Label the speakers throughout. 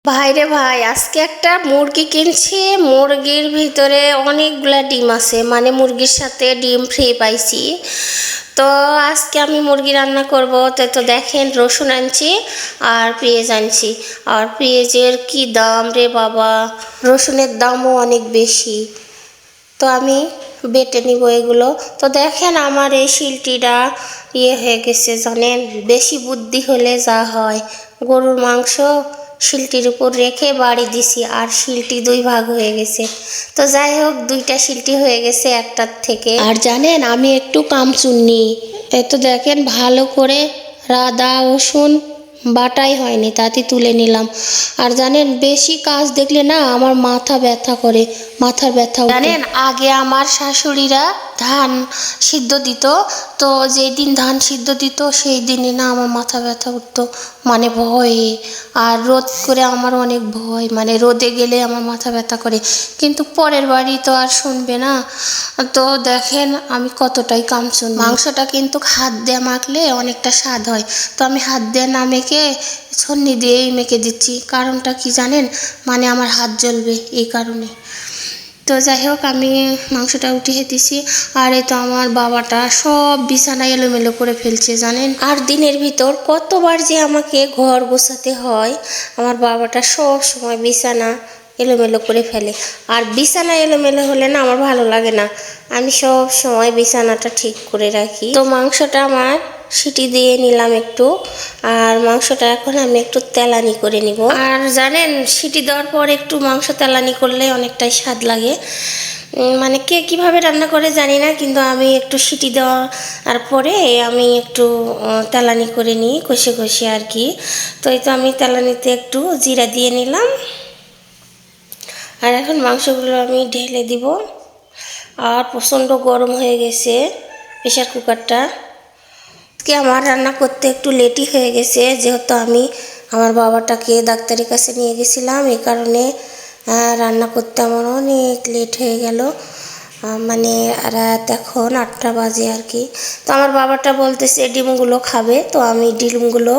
Speaker 1: ভাই রে ভাই, আজকে একটা মুরগি কিনছি। মুরগির ভিতরে অনেকগুলা ডিম আছে, মানে মুরগির সাথে ডিম ফ্রি পাইছি। তো আজকে আমি মুরগি রান্না করব। তো দেখেন, রসুন আনছি আর পেঁয়াজ আনছি। আর পেঁয়াজের কি দাম রে বাবা, রসুনের দামও অনেক বেশি। তো আমি বেটে নিব এগুলো। তো দেখেন, আমার এই শিলটিটা হয়ে গেছে জানেন। বেশি বুদ্ধি হলে যা হয়। গরুর মাংস শিলটির উপর রেখে বাড়ি দিছি, আর শিলটি দুই ভাগ হয়ে গেছে। তো যাই হোক, দুইটা শিলটি হয়ে গেছে একটার থেকে। আর জানেন, আমি একটু কামচুন্নি। তো দেখেন, ভালো করে আদা রসুন বাটাই হয়নি, তাতে তুলে নিলাম। আর জানেন, বেশি কাজ দেখলে না আমার মাথা ব্যথা করে, মাথার ব্যথা জানেন। আগে আমার শাশুড়িরা ধান সিদ্ধ দিত, তো যেই দিন ধান সিদ্ধ দিত সেই দিনই না আমার মাথা ব্যথা উঠতো, মানে ভয়ে। আর রোদ করে আমার অনেক ভয়, মানে রোদে গেলে আমার মাথা ব্যথা করে। কিন্তু পরের বাড়ি তো আর শুনবে না। তো দেখেন আমি কতটাই কামচুন। মাংসটা কিন্তু হাত দিয়ে মাখলে অনেকটা স্বাদ হয়। তো আমি হাত দিয়ে না মেখে ছন্নি দিয়েই মেখে দিচ্ছি। কারণটা কি জানেন, মানে আমার হাত জ্বলবে এই কারণে। তো যাই হোক, আমি মাংসটা উঠিয়ে দিছি। আর এই তো আমার বাবাটা সব বিছানা এলোমেলো করে ফেলছে জানেন। আর দিনের ভিতর কতবার যে আমাকে ঘর গোছাতে হয়। আমার বাবাটা সব সময় বিছানা এলোমেলো করে ফেলে। আর বিছানা এলোমেলো হলে না আমার ভালো লাগে না। আমি সব সময় বিছানাটা ঠিক করে রাখি। তো মাংসটা আমার সিটি দিয়ে নিলাম একটু। আর মাংসটা এখন আমি একটু তেলানি করে নিব। আর জানেন, সিটি দেওয়ার পর একটু মাংস তেলানি করলে অনেকটাই স্বাদ লাগে। মানে কে কিভাবে রান্না করে জানি না, কিন্তু আমি একটু সিটি দেওয়ার পরে আমি একটু তেলানি করে নিই, কষে কষে আর কি। তো এই তো আমি তেলানিতে একটু জিরা দিয়ে নিলাম। আর এখন মাংসগুলো আমি ঢেলে দিব। আর প্রচণ্ড গরম হয়ে গেছে প্রেশার কুকারটা। আজকে আমার রান্না করতে একটু লেটই হয়ে গেছে, যেহেতু আমি আমার বাবাটাকে ডাক্তারের কাছে নিয়ে গেছিলাম। এই কারণে রান্না করতে আমার অনেক লেট হয়ে গেল। মানে রাত এখন 8টা বাজে আর কি। তো আমার বাবাটা বলতেছে ডিমগুলো খাবে, তো আমি ডিমগুলো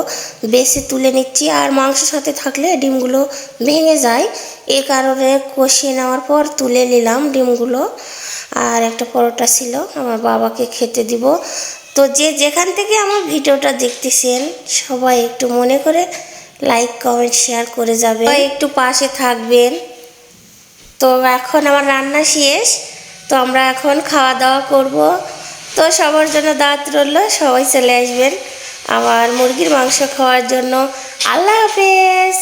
Speaker 1: বেছে তুলে নিচ্ছি। আর মাংসের সাথে থাকলে ডিমগুলো ভেঙে যায়, এই কারণে কষিয়ে নেওয়ার পর তুলে নিলাম ডিমগুলো। আর একটা পরোটা ছিল, আমার বাবাকে খেতে দিব। তো যে যেখান থেকে আমার ভিডিওটা দেখতেছেন সবাই একটু মনে করে লাইক কমেন্ট শেয়ার করে যাবেন, একটু পাশে থাকবেন। তো এখন আমার রান্না শেষ, তো আমরা এখন খাওয়া দাওয়া করব। তো সবার জন্য দাওয়াত রইল, সবাই চলে আসবেন আমার মুরগির মাংস খাওয়ার জন্য। আল্লাহ হাফেজ।